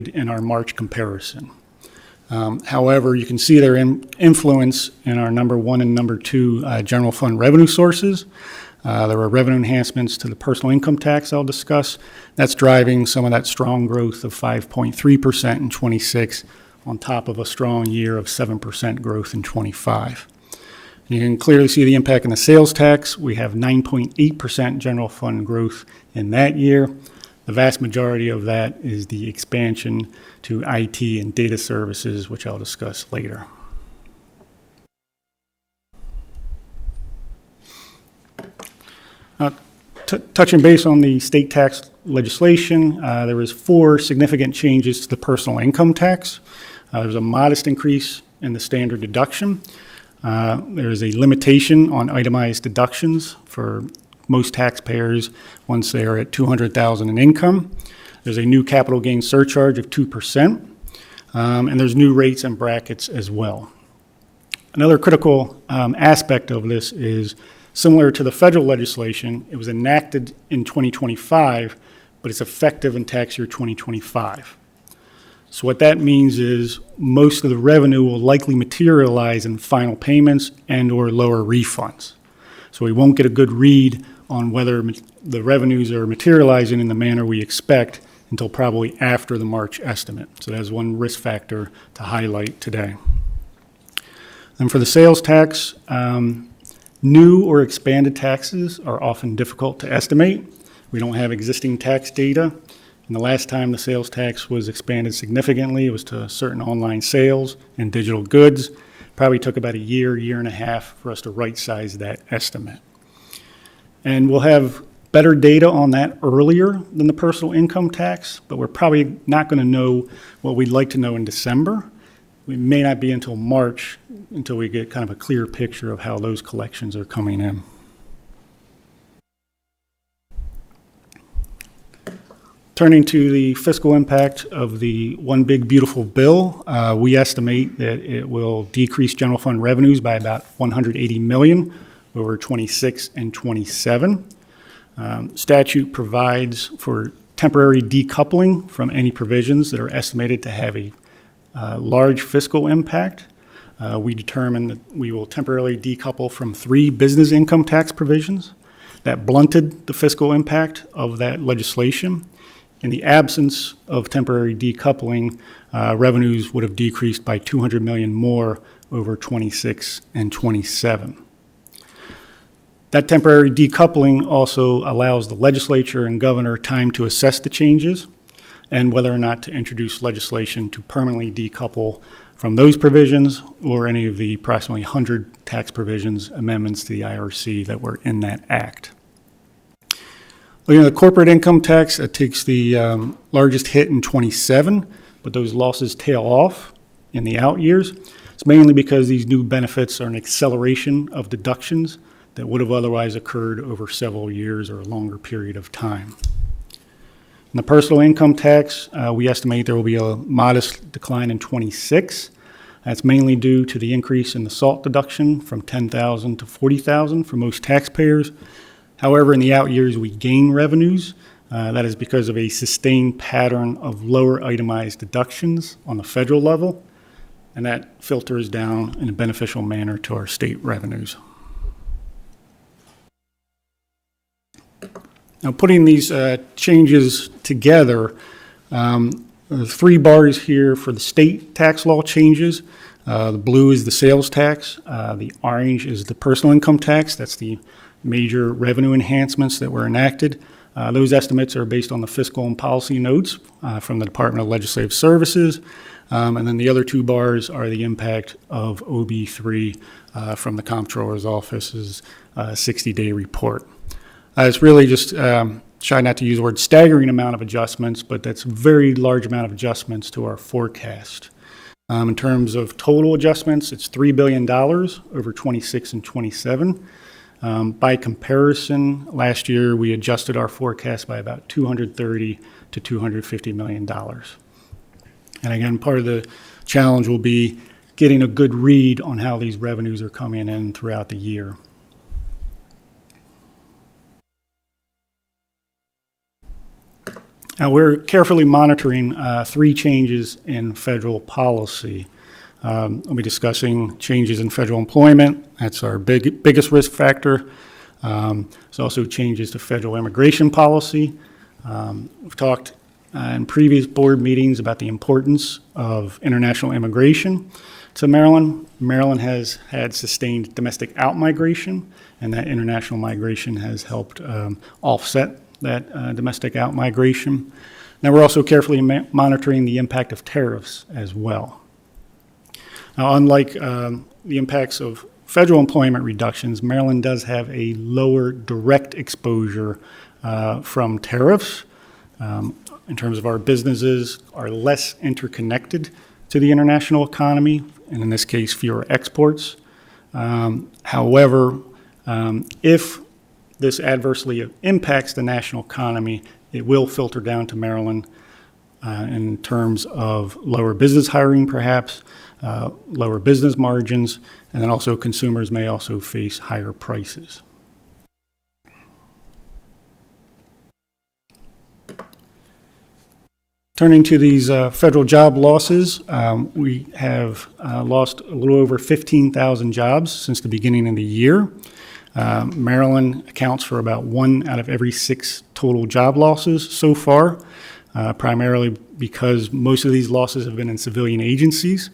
in our March comparison. However, you can see their influence in our number 1 and number 2 general fund revenue sources. There were revenue enhancements to the personal income tax I'll discuss. That's driving some of that strong growth of 5.3% in 26 on top of a strong year of 7% growth in 25. You can clearly see the impact on the sales tax. We have 9.8% general fund growth in that year. The vast majority of that is the expansion to IT and data services, which I'll discuss later. Touching base on the state tax legislation, there was 4 significant changes to the personal income tax. There was a modest increase in the standard deduction. There is a limitation on itemized deductions for most taxpayers once they are at $200,000 in income. There's a new capital gain surcharge of 2%, and there's new rates and brackets as well. Another critical aspect of this is similar to the federal legislation. It was enacted in 2025, but it's effective in tax year 2025. So what that means is most of the revenue will likely materialize in final payments and or lower refunds. So we won't get a good read on whether the revenues are materializing in the manner we expect until probably after the March estimate. So that's one risk factor to highlight today. And for the sales tax, new or expanded taxes are often difficult to estimate. We don't have existing tax data. And the last time the sales tax was expanded significantly, it was to certain online sales and digital goods. Probably took about a year and a half for us to right-size that estimate. And we'll have better data on that earlier than the personal income tax, but we're probably not going to know what we'd like to know in December. It may not be until March until we get kind of a clear picture of how those collections are coming in. Turning to the fiscal impact of the One Big Beautiful Bill, we estimate that it will decrease general fund revenues by about $180 million over 26 and 27. Statute provides for temporary decoupling from any provisions that are estimated to have a large fiscal impact. We determined that we will temporarily decouple from 3 business income tax provisions that blunted the fiscal impact of that legislation. In the absence of temporary decoupling, revenues would have decreased by $200 million more over 26 and 27. That temporary decoupling also allows the legislature and governor time to assess the changes and whether or not to introduce legislation to permanently decouple from those provisions or any of the approximately 100 tax provisions amendments to the IRC that were in that act. Looking at the corporate income tax, it takes the largest hit in 27, but those losses tail off in the out years. It's mainly because these new benefits are an acceleration of deductions that would have otherwise occurred over several years or a longer period of time. In the personal income tax, we estimate there will be a modest decline in 26. That's mainly due to the increase in the SALT deduction from $10,000 to $40,000 for most taxpayers. However, in the out years, we gain revenues. That is because of a sustained pattern of lower itemized deductions on the federal level, and that filters down in a beneficial manner to our state revenues. Now, putting these changes together, the 3 bars here for the state tax law changes. The blue is the sales tax. The orange is the personal income tax. That's the major revenue enhancements that were enacted. Those estimates are based on the fiscal and policy notes from the Department of Legislative Services. And then the other 2 bars are the impact of OB3 from the Comptroller's office's 60-day report. It's really just try not to use the word staggering amount of adjustments, but that's a very large amount of adjustments to our forecast. In terms of total adjustments, it's $3 billion over 26 and 27. By comparison, last year we adjusted our forecast by about $230 to $250 million. And again, part of the challenge will be getting a good read on how these revenues are coming in throughout the year. Now, we're carefully monitoring three changes in federal policy. We'll be discussing changes in federal employment. That's our biggest risk factor. There's also changes to federal immigration policy. We've talked in previous board meetings about the importance of international immigration to Maryland. Maryland has had sustained domestic outmigration, and that international migration has helped offset that domestic outmigration. Now, we're also carefully monitoring the impact of tariffs as well. Now, unlike the impacts of federal employment reductions, Maryland does have a lower direct exposure from tariffs. In terms of our businesses are less interconnected to the international economy, and in this case, fewer exports. However, if this adversely impacts the national economy, it will filter down to Maryland in terms of lower business hiring, perhaps, lower business margins, and then also consumers may also face higher prices. Turning to these federal job losses, we have lost a little over 15,000 jobs since the beginning of the year. Maryland accounts for about 1 out of every 6 total job losses so far, primarily because most of these losses have been in civilian agencies.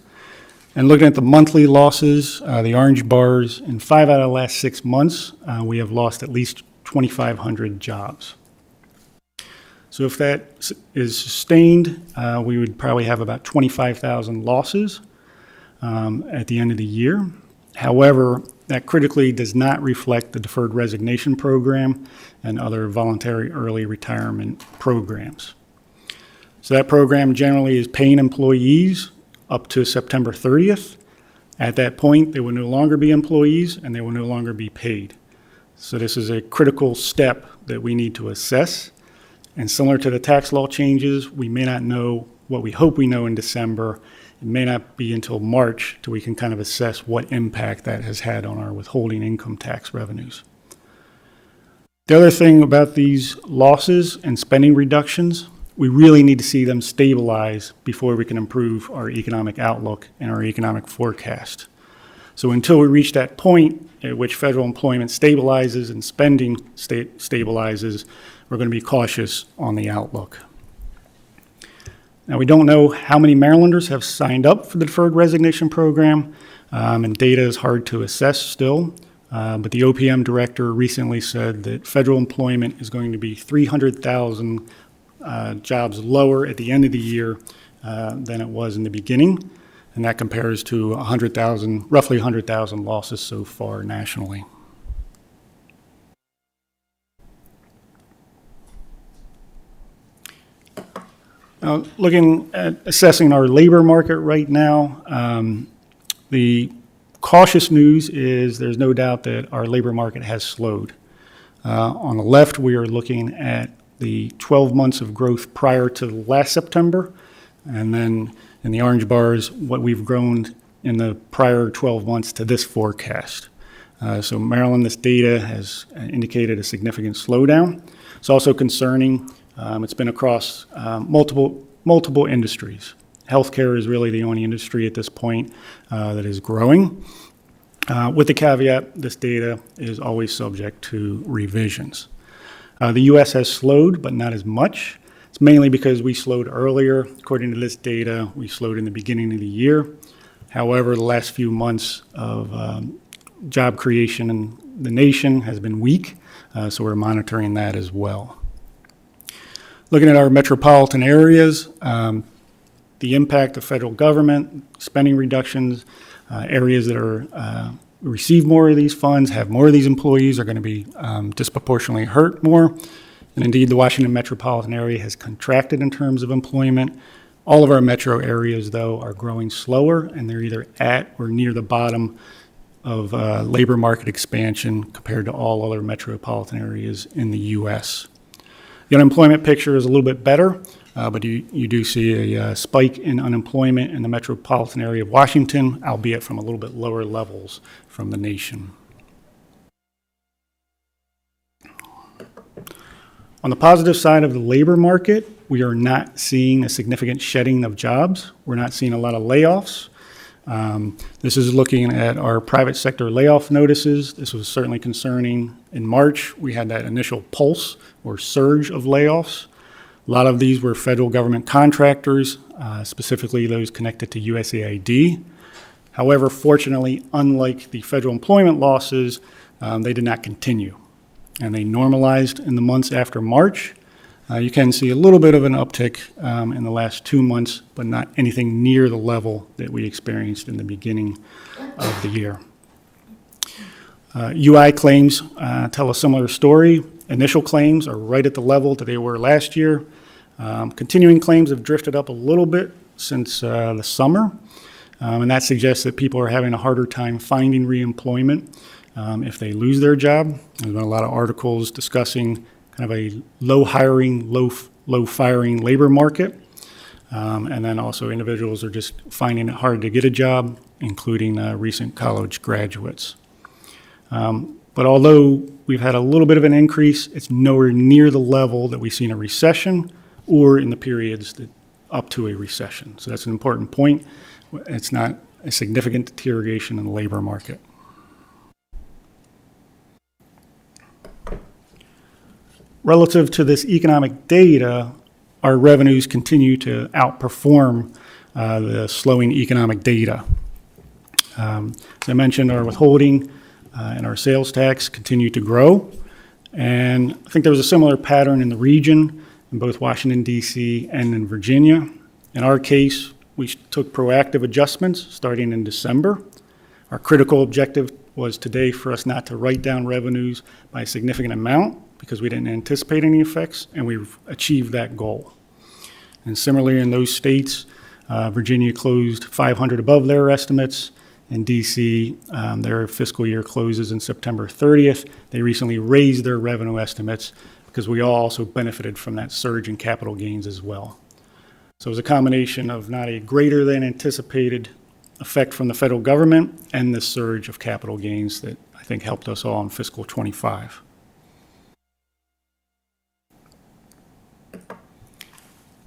And looking at the monthly losses, the orange bars, in 5 out of the last 6 months, we have lost at least 2,500 jobs. So if that is sustained, we would probably have about 25,000 losses at the end of the year. However, that critically does not reflect the deferred resignation program and other voluntary early retirement programs. So that program generally is paying employees up to September 30th. At that point, they will no longer be employees and they will no longer be paid. So this is a critical step that we need to assess. And similar to the tax law changes, we may not know what we hope we know in December. It may not be until March till we can kind of assess what impact that has had on our withholding income tax revenues. The other thing about these losses and spending reductions, we really need to see them stabilize before we can improve our economic outlook and our economic forecast. So until we reach that point at which federal employment stabilizes and spending stabilizes, we're going to be cautious on the outlook. Now, we don't know how many Marylanders have signed up for the deferred resignation program, and data is hard to assess still. But the OPM director recently said that federal employment is going to be 300,000 jobs lower at the end of the year than it was in the beginning, and that compares to roughly 100,000 losses so far nationally. Now, looking at assessing our labor market right now, the cautious news is there's no doubt that our labor market has slowed. On the left, we are looking at the 12 months of growth prior to last September, and then in the orange bars, what we've grown in the prior 12 months to this forecast. So Maryland, this data has indicated a significant slowdown. It's also concerning. It's been across multiple industries. Healthcare is really the only industry at this point that is growing. With the caveat, this data is always subject to revisions. The U.S. has slowed, but not as much. It's mainly because we slowed earlier. According to this data, we slowed in the beginning of the year. However, the last few months of job creation in the nation has been weak, so we're monitoring that as well. Looking at our metropolitan areas, the impact of federal government, spending reductions, areas that are receive more of these funds, have more of these employees are going to be disproportionately hurt more. And indeed, the Washington metropolitan area has contracted in terms of employment. All of our metro areas, though, are growing slower, and they're either at or near the bottom of labor market expansion compared to all other metropolitan areas in the U.S. The unemployment picture is a little bit better, but you do see a spike in unemployment in the metropolitan area of Washington, albeit from a little bit lower levels from the nation. On the positive side of the labor market, we are not seeing a significant shedding of jobs. We're not seeing a lot of layoffs. This is looking at our private sector layoff notices. This was certainly concerning. In March, we had that initial pulse or surge of layoffs. A lot of these were federal government contractors, specifically those connected to USAID. However, fortunately, unlike the federal employment losses, they did not continue, and they normalized in the months after March. You can see a little bit of an uptick in the last 2 months, but not anything near the level that we experienced in the beginning of the year. UI claims tell a similar story. Initial claims are right at the level that they were last year. Continuing claims have drifted up a little bit since the summer, and that suggests that people are having a harder time finding reemployment if they lose their job. There's been a lot of articles discussing kind of a low hiring, low firing labor market. And then also individuals are just finding it hard to get a job, including recent college graduates. But although we've had a little bit of an increase, it's nowhere near the level that we see in a recession or in the periods that up to a recession. So that's an important point. It's not a significant deterioration in the labor market. Relative to this economic data, our revenues continue to outperform the slowing economic data. As I mentioned, our withholding and our sales tax continue to grow. And I think there was a similar pattern in the region in both Washington, D.C. and in Virginia. In our case, we took proactive adjustments starting in December. Our critical objective was today for us not to write down revenues by a significant amount because we didn't anticipate any effects, and we've achieved that goal. And similarly, in those states, Virginia closed 500 above their estimates. In D.C., their fiscal year closes in September 30th. They recently raised their revenue estimates because we all also benefited from that surge in capital gains as well. So it was a combination of not a greater than anticipated effect from the federal government and the surge of capital gains that I think helped us all in fiscal 25.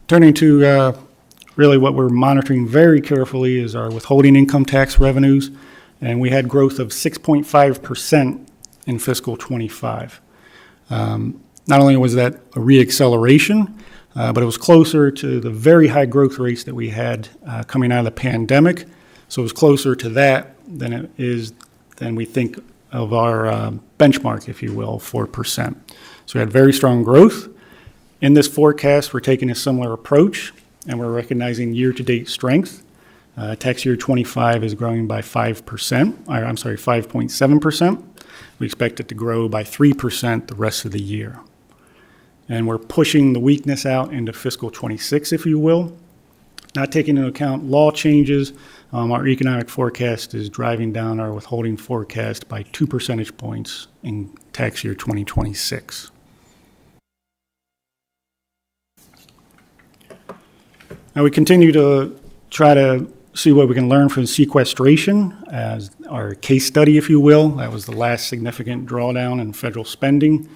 Turning to really what we're monitoring very carefully is our withholding income tax revenues, and we had growth of 6.5% in fiscal 25. Not only was that a reacceleration, but it was closer to the very high growth rates that we had coming out of the pandemic. So it was closer to that than we think of our benchmark, if you will, 4%. So we had very strong growth. In this forecast, we're taking a similar approach, and we're recognizing year-to-date strength. Tax year 25 is growing by 5.7%. We expect it to grow by 3% the rest of the year. And we're pushing the weakness out into fiscal 26, if you will. Not taking into account law changes, our economic forecast is driving down our withholding forecast by 2 percentage points in tax year 2026. Now we continue to try to see what we can learn from sequestration as our case study, if you will. That was the last significant drawdown in federal spending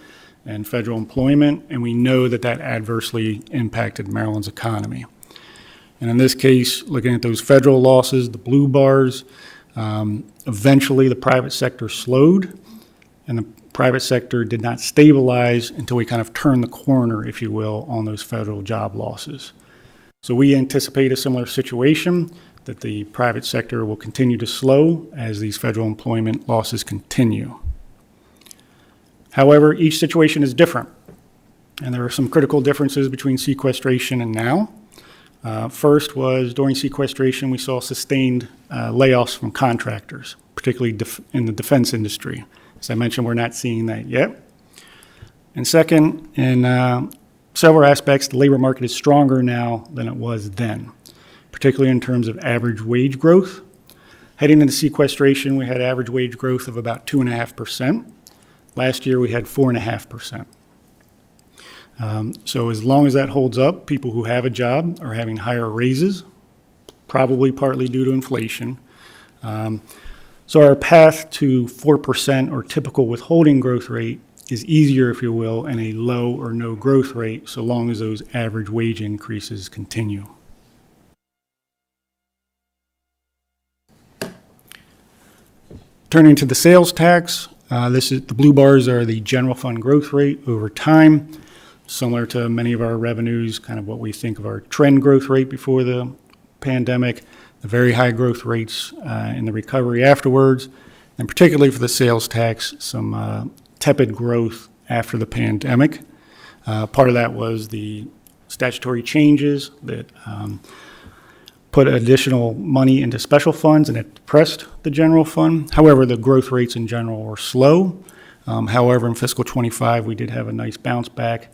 and federal employment, and we know that that adversely impacted Maryland's economy. And in this case, looking at those federal losses, the blue bars, eventually the private sector slowed, and the private sector did not stabilize until we kind of turned the corner, if you will, on those federal job losses. So we anticipate a similar situation, that the private sector will continue to slow as these federal employment losses continue. However, each situation is different, and there are some critical differences between sequestration and now. First was during sequestration, we saw sustained layoffs from contractors, particularly in the defense industry. As I mentioned, we're not seeing that yet. And second, in several aspects, the labor market is stronger now than it was then, particularly in terms of average wage growth. Heading into sequestration, we had average wage growth of about 2.5%. Last year, we had 4.5%. So as long as that holds up, people who have a job are having higher raises, probably partly due to inflation. So our path to 4% or typical withholding growth rate is easier, if you will, in a low or no growth rate, so long as those average wage increases continue. Turning to the sales tax, the blue bars are the general fund growth rate over time, similar to many of our revenues, kind of what we think of our trend growth rate before the pandemic, the very high growth rates in the recovery afterwards, and particularly for the sales tax, some tepid growth after the pandemic. Part of that was the statutory changes that put additional money into special funds, and it depressed the general fund. However, the growth rates in general were slow. However, in fiscal 25, we did have a nice bounce back.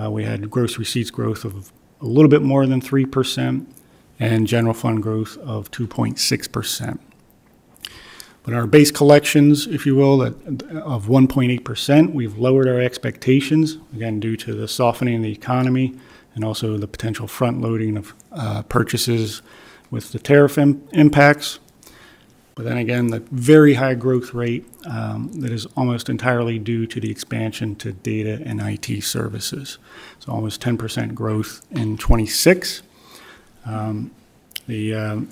We had gross receipts growth of a little bit more than 3% and general fund growth of 2.6%. But our base collections, if you will, of 1.8%, we've lowered our expectations, again, due to the softening of the economy and also the potential front loading of purchases with the tariff impacts. But then again, the very high growth rate that is almost entirely due to the expansion to data and IT services. So almost 10% growth in 26. The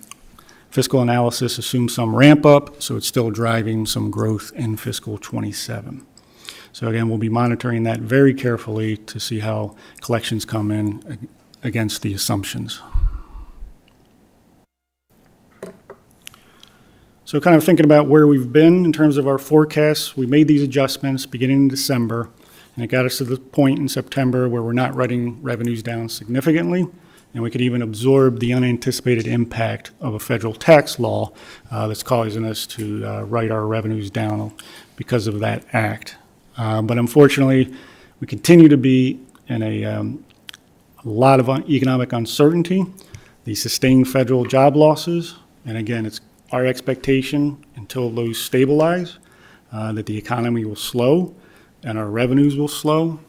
fiscal analysis assumes some ramp up, so it's still driving some growth in fiscal 27. So again, we'll be monitoring that very carefully to see how collections come in against the assumptions. So kind of thinking about where we've been in terms of our forecasts, we made these adjustments beginning in December, and it got us to the point in September where we're not writing revenues down significantly, and we could even absorb the unanticipated impact of a federal tax law that's causing us to write our revenues down because of that act. But unfortunately, we continue to be in a lot of economic uncertainty, the sustained federal job losses, and again, it's our expectation until those stabilize that the economy will slow and our revenues will slow.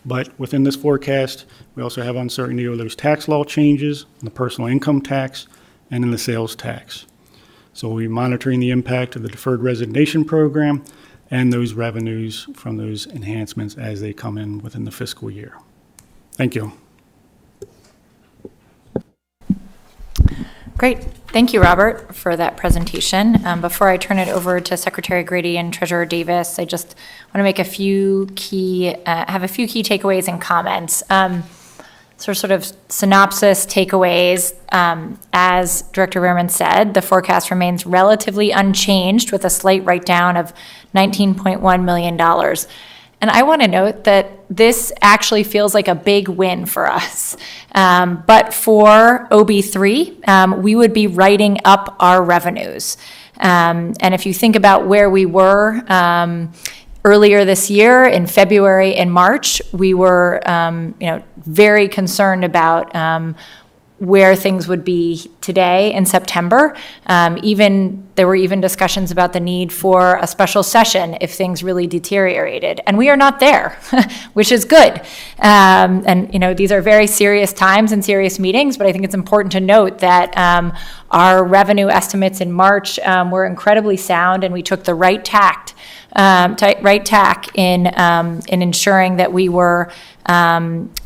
But within this forecast, we also have uncertainty over those tax law changes in the personal income tax and in the sales tax. So we'll be monitoring the impact of the deferred resignation program and those revenues from those enhancements as they come in within the fiscal year. Thank you. Great. Thank you, Robert, for that presentation. Before I turn it over to Secretary Grady and Treasurer Davis, I just want to make have a few key takeaways and comments. Sort of synopsis takeaways. As Director Lierman said, the forecast remains relatively unchanged with a slight write-down of $19.1 million. And I want to note that this actually feels like a big win for us. But for OB3, we would be writing up our revenues. And if you think about where we were earlier this year, in February and March, we were very concerned about where things would be today in September. There were even discussions about the need for a special session if things really deteriorated. And we are not there, which is good. These are very serious times and serious meetings, but I think it's important to note that our revenue estimates in March were incredibly sound, and we took the right tack in ensuring that we were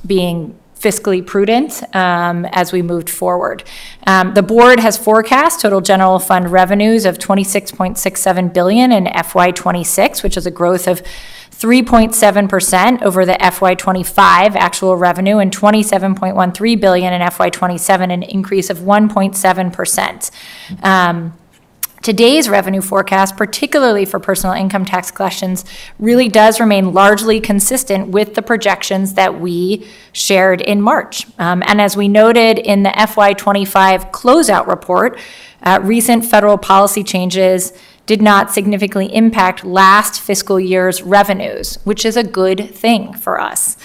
being fiscally prudent as we moved forward. The board has forecast total general fund revenues of $26.67 billion in FY26, which is a growth of 3.7% over the FY25 actual revenue, and $27.13 billion in FY27, an increase of 1.7%. Today's revenue forecast, particularly for personal income tax collections, really does remain largely consistent with the projections that we shared in March. And as we noted in the FY25 closeout report, recent federal policy changes did not significantly impact last fiscal year's revenues, which is a good thing for us.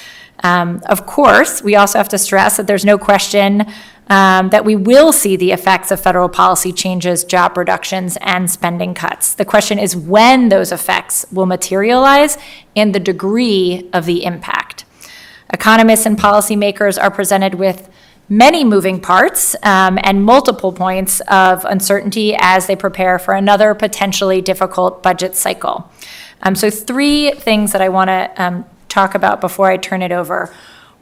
Of course, we also have to stress that there's no question that we will see the effects of federal policy changes, job reductions, and spending cuts. The question is when those effects will materialize and the degree of the impact. Economists and policymakers are presented with many moving parts and multiple points of uncertainty as they prepare for another potentially difficult budget cycle. So 3 things that I want to talk about before I turn it over.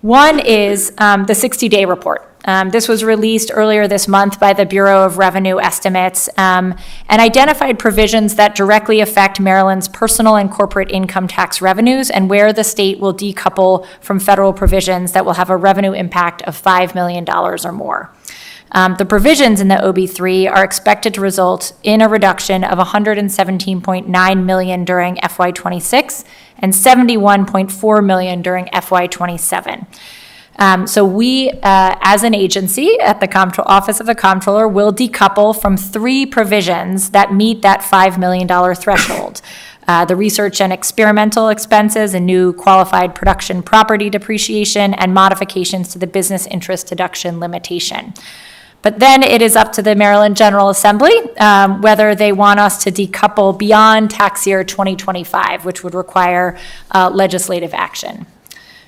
One is the 60-day report. This was released earlier this month by the Bureau of Revenue Estimates and identified provisions that directly affect Maryland's personal and corporate income tax revenues and where the state will decouple from federal provisions that will have a revenue impact of $5 million or more. The provisions in the OB3 are expected to result in a reduction of $117.9 million during FY26 and $71.4 million during FY27. So we, as an agency at the Office of the Comptroller, will decouple from 3 provisions that meet that $5 million threshold. The research and experimental expenses, a new qualified production property depreciation, and modifications to the business interest deduction limitation. But then it is up to the Maryland General Assembly whether they want us to decouple beyond tax year 2025, which would require legislative action.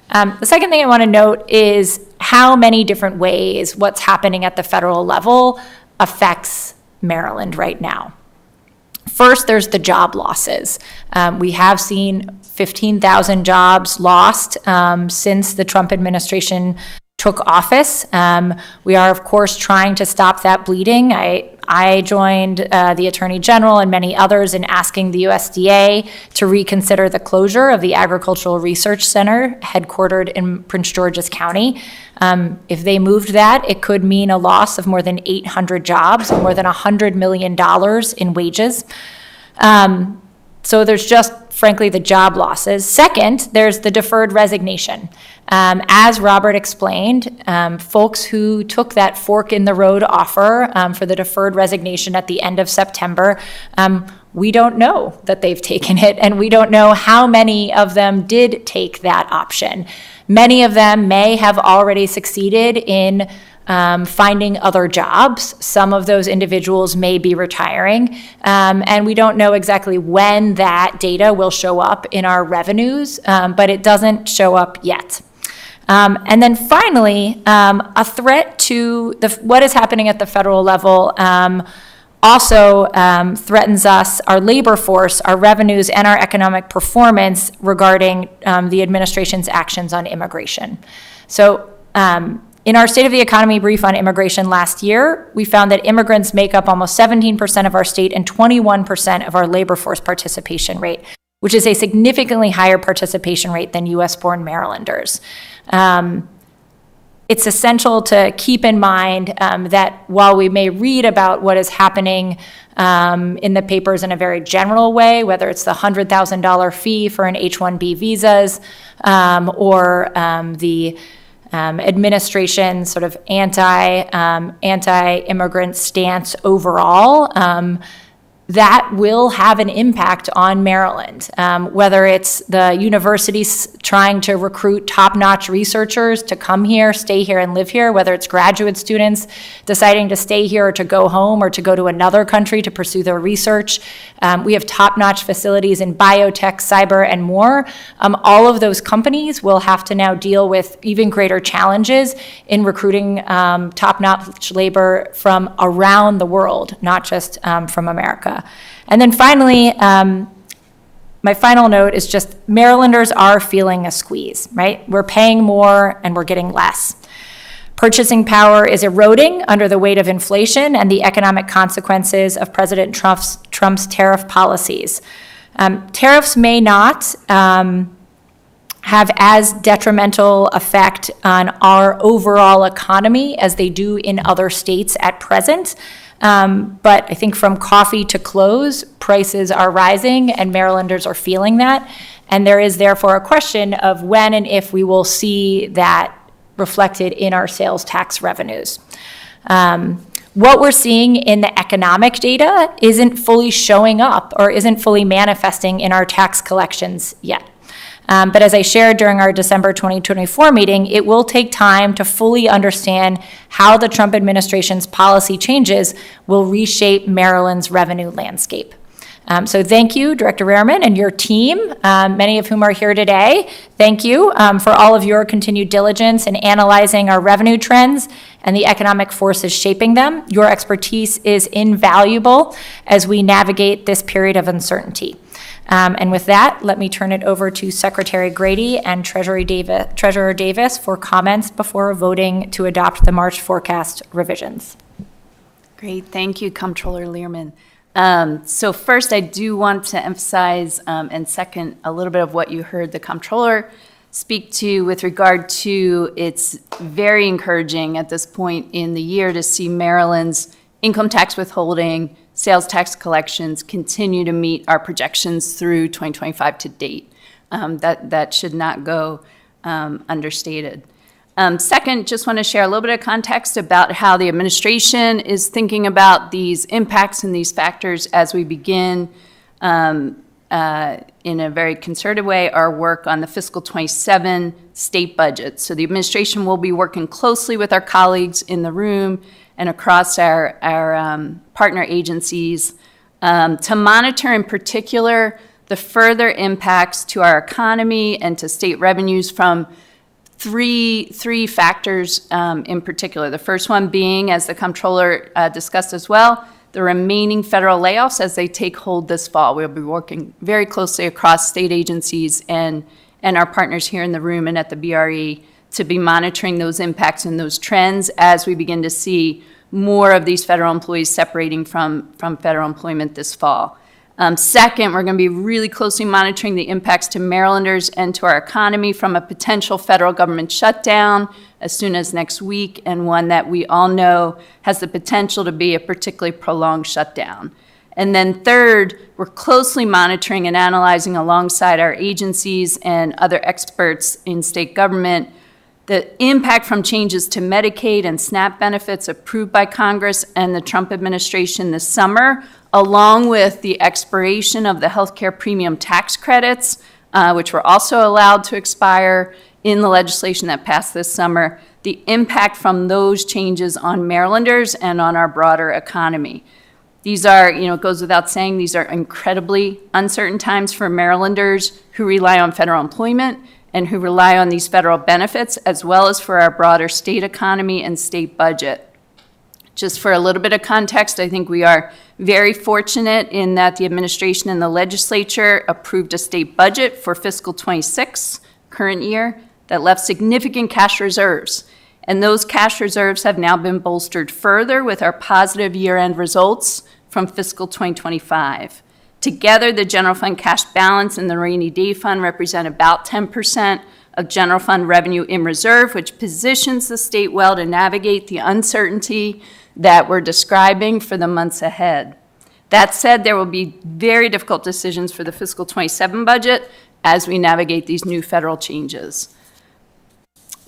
The second thing I want to note is how many different ways what's happening at the federal level affects Maryland right now. First, there's the job losses. We have seen 15,000 jobs lost since the Trump administration took office. We are, of course, trying to stop that bleeding. I joined the Attorney General and many others in asking the USDA to reconsider the closure of the Agricultural Research Center headquartered in Prince George's County. If they moved that, it could mean a loss of more than 800 jobs, more than $100 million in wages. So there's just, frankly, the job losses. Second, there's the deferred resignation. As Robert explained, folks who took that fork in the road offer for the deferred resignation at the end of September, we don't know that they've taken it, and we don't know how many of them did take that option. Many of them may have already succeeded in finding other jobs. Some of those individuals may be retiring, and we don't know exactly when that data will show up in our revenues, but it doesn't show up yet. And then finally, a threat to what is happening at the federal level also threatens us, our labor force, our revenues, and our economic performance regarding the administration's actions on immigration. So in our State of the Economy brief on immigration last year, we found that immigrants make up almost 17% of our state and 21% of our labor force participation rate, which is a significantly higher participation rate than U.S.-born Marylanders. It's essential to keep in mind that while we may read about what is happening in the papers in a very general way, whether it's the $100,000 fee for an H-1B visas or the administration sort of anti-immigrant stance overall, that will have an impact on Maryland, whether it's the universities trying to recruit top-notch researchers to come here, stay here, and live here, whether it's graduate students deciding to stay here or to go home or to go to another country to pursue their research. We have top-notch facilities in biotech, cyber, and more. All of those companies will have to now deal with even greater challenges in recruiting top-notch labor from around the world, not just from America. And then finally, my final note is just Marylanders are feeling a squeeze, right? We're paying more and we're getting less. Purchasing power is eroding under the weight of inflation and the economic consequences of President Trump's tariff policies. Tariffs may not have as detrimental effect on our overall economy as they do in other states at present. But I think from coffee to clothes, prices are rising and Marylanders are feeling that. And there is therefore a question of when and if we will see that reflected in our sales tax revenues. What we're seeing in the economic data isn't fully showing up or isn't fully manifesting in our tax collections yet. But as I shared during our December 2024 meeting, it will take time to fully understand how the Trump administration's policy changes will reshape Maryland's revenue landscape. So thank you, Director Lierman, and your team, many of whom are here today. Thank you for all of your continued diligence in analyzing our revenue trends and the economic forces shaping them. Your expertise is invaluable as we navigate this period of uncertainty. And with that, let me turn it over to Secretary Grady and Treasurer Davis for comments before voting to adopt the March forecast revisions. Great, thank you, Comptroller Lierman. So first, I do want to emphasize and second a little bit of what you heard the Comptroller speak to with regard to it's very encouraging at this point in the year to see Maryland's income tax withholding, sales tax collections continue to meet our projections through 2025 to date. That should not go understated. Second, just want to share a little bit of context about how the administration is thinking about these impacts and these factors as we begin in a very concerted way our work on the fiscal 27 state budget. So the administration will be working closely with our colleagues in the room and across our partner agencies to monitor in particular the further impacts to our economy and to state revenues from three factors in particular. The first one being, as the Comptroller discussed as well, the remaining federal layoffs as they take hold this fall. We'll be working very closely across state agencies and our partners here in the room and at the BRE to be monitoring those impacts and those trends as we begin to see more of these federal employees separating from federal employment this fall. Second, we're going to be really closely monitoring the impacts to Marylanders and to our economy from a potential federal government shutdown as soon as next week, and one that we all know has the potential to be a particularly prolonged shutdown. And then third, we're closely monitoring and analyzing alongside our agencies and other experts in state government the impact from changes to Medicaid and SNAP benefits approved by Congress and the Trump administration this summer, along with the expiration of the healthcare premium tax credits, which were also allowed to expire in the legislation that passed this summer, the impact from those changes on Marylanders and on our broader economy. These are, it goes without saying, these are incredibly uncertain times for Marylanders who rely on federal employment and who rely on these federal benefits, as well as for our broader state economy and state budget. Just for a little bit of context, I think we are very fortunate in that the administration and the legislature approved a state budget for fiscal 26, current year, that left significant cash reserves. And those cash reserves have now been bolstered further with our positive year-end results from fiscal 2025. Together, the general fund cash balance and the rainy day fund represent about 10% of general fund revenue in reserve, which positions the state well to navigate the uncertainty that we're describing for the months ahead. That said, there will be very difficult decisions for the fiscal 27 budget as we navigate these new federal changes.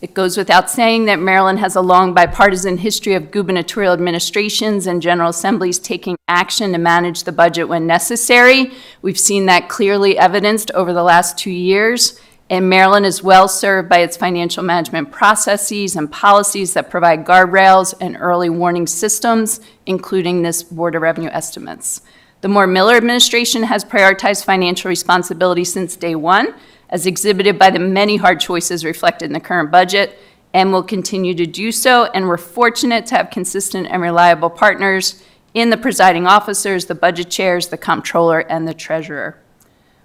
It goes without saying that Maryland has a long bipartisan history of gubernatorial administrations and general assemblies taking action to manage the budget when necessary. We've seen that clearly evidenced over the last 2 years, and Maryland is well served by its financial management processes and policies that provide guardrails and early warning systems, including this Board of Revenue estimates. The Moore-Miller administration has prioritized financial responsibility since day one, as exhibited by the many hard choices reflected in the current budget, and will continue to do so. And we're fortunate to have consistent and reliable partners in the presiding officers, the budget chairs, the comptroller, and the treasurer.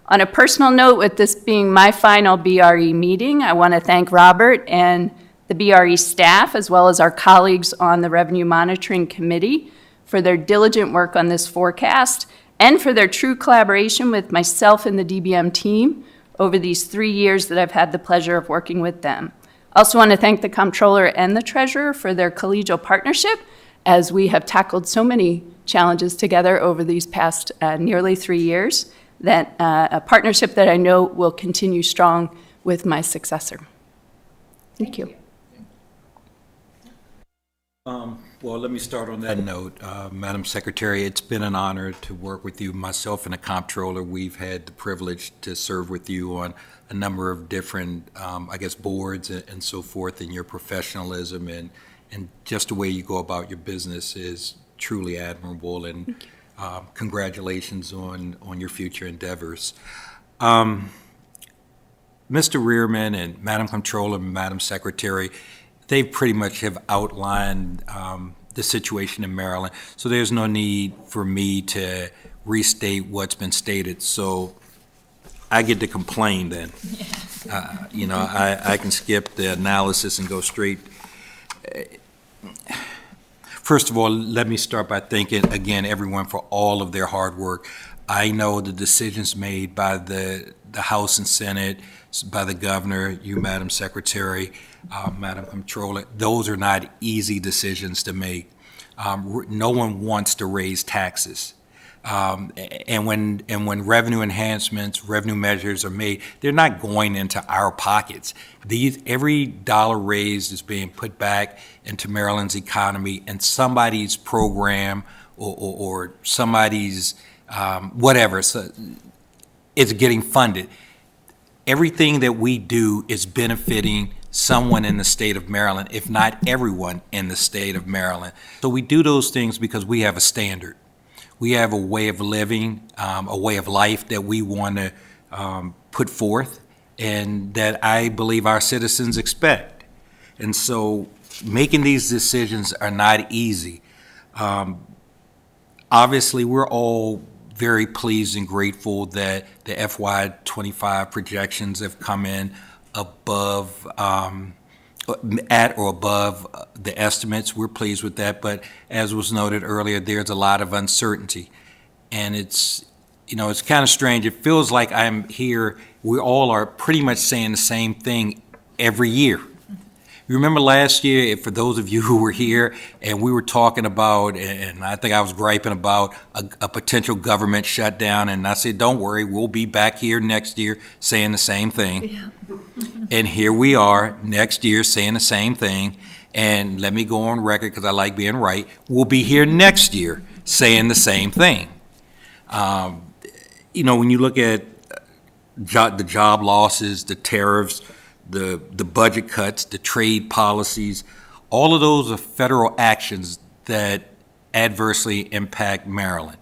On a personal note, with this being my final BRE meeting, I want to thank Robert and the BRE staff, as well as our colleagues on the Revenue Monitoring Committee, for their diligent work on this forecast and for their true collaboration with myself and the DBM team over these 3 years that I've had the pleasure of working with them. I also want to thank the comptroller and the treasurer for their collegial partnership as we have tackled so many challenges together over these past nearly 3 years, that a partnership that I know will continue strong with my successor. Thank you. Well, let me start on that note. Madam Secretary, it's been an honor to work with you. Myself and the Comptroller, we've had the privilege to serve with you on a number of different, boards and so forth, and your professionalism and just the way you go about your business is truly admirable, and congratulations on your future endeavors. Mr. Lierman and Madam Comptroller and Madam Secretary, they pretty much have outlined the situation in Maryland, so there's no need for me to restate what's been stated. So I get to complain then. You know, I can skip the analysis and go straight. First of all, let me start by thanking, again, everyone for all of their hard work. I know the decisions made by the House and Senate, by the governor, you, Madam Secretary, Madam Comptroller, those are not easy decisions to make. No one wants to raise taxes. And when revenue enhancements, revenue measures are made, they're not going into our pockets. Every dollar raised is being put back into Maryland's economy, and somebody's program or somebody's whatever, so it's getting funded. Everything that we do is benefiting someone in the state of Maryland, if not everyone in the state of Maryland. So we do those things because we have a standard. We have a way of living, a way of life that we want to put forth and that I believe our citizens expect. And so making these decisions are not easy. Obviously, we're all very pleased and grateful that the FY25 projections have come in above, at or above the estimates. We're pleased with that, but as was noted earlier, there's a lot of uncertainty. And it's, you know, it's kind of strange. It feels like I'm here, we all are pretty much saying the same thing every year. You remember last year, for those of you who were here, and we were talking about, and I think I was griping about a potential government shutdown, and I said, don't worry, we'll be back here next year saying the same thing. Yeah. And here we are next year saying the same thing, and let me go on record because I like being right, we'll be here next year saying the same thing. You know, when you look at the job losses, the tariffs, the budget cuts, the trade policies, all of those are federal actions that adversely impact Maryland.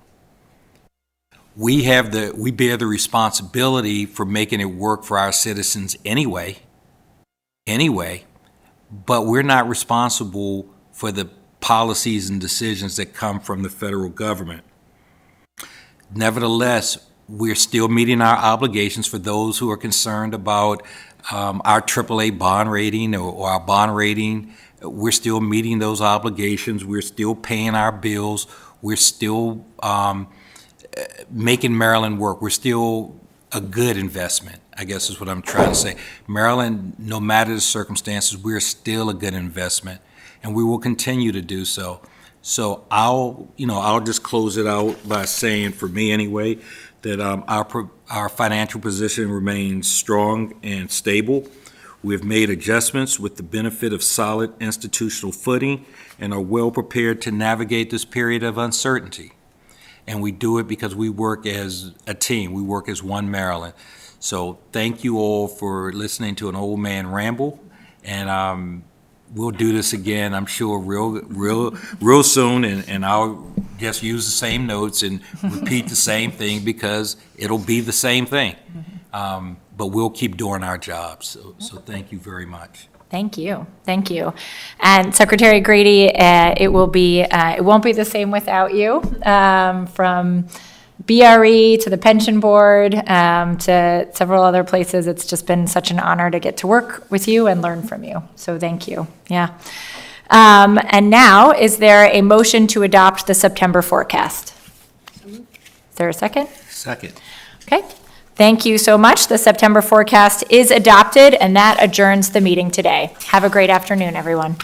We bear the responsibility for making it work for our citizens anyway, but we're not responsible for the policies and decisions that come from the federal government. Nevertheless, we're still meeting our obligations for those who are concerned about our AAA bond rating or our bond rating. We're still meeting those obligations. We're still paying our bills. We're still making Maryland work. We're still a good investment, I guess is what I'm trying to say. Maryland, no matter the circumstances, we're still a good investment, and we will continue to do so. So I'll just close it out by saying, for me anyway, that our financial position remains strong and stable. We have made adjustments with the benefit of solid institutional footing and are well prepared to navigate this period of uncertainty. And we do it because we work as a team. We work as one Maryland. So thank you all for listening to an old man ramble. And we'll do this again, I'm sure, real soon. And I'll just use the same notes and repeat the same thing because it'll be the same thing. But we'll keep doing our jobs. So thank you very much. Thank you. Thank you. And Secretary Grady, it won't be the same without you. From BRE to the pension board to several other places, it's just been such an honor to get to work with you and learn from you. So thank you. Yeah. And now, is there a motion to adopt the September forecast? Is there a second? Second. Okay. Thank you so much. The September forecast is adopted, and that adjourns the meeting today. Have a great afternoon, everyone.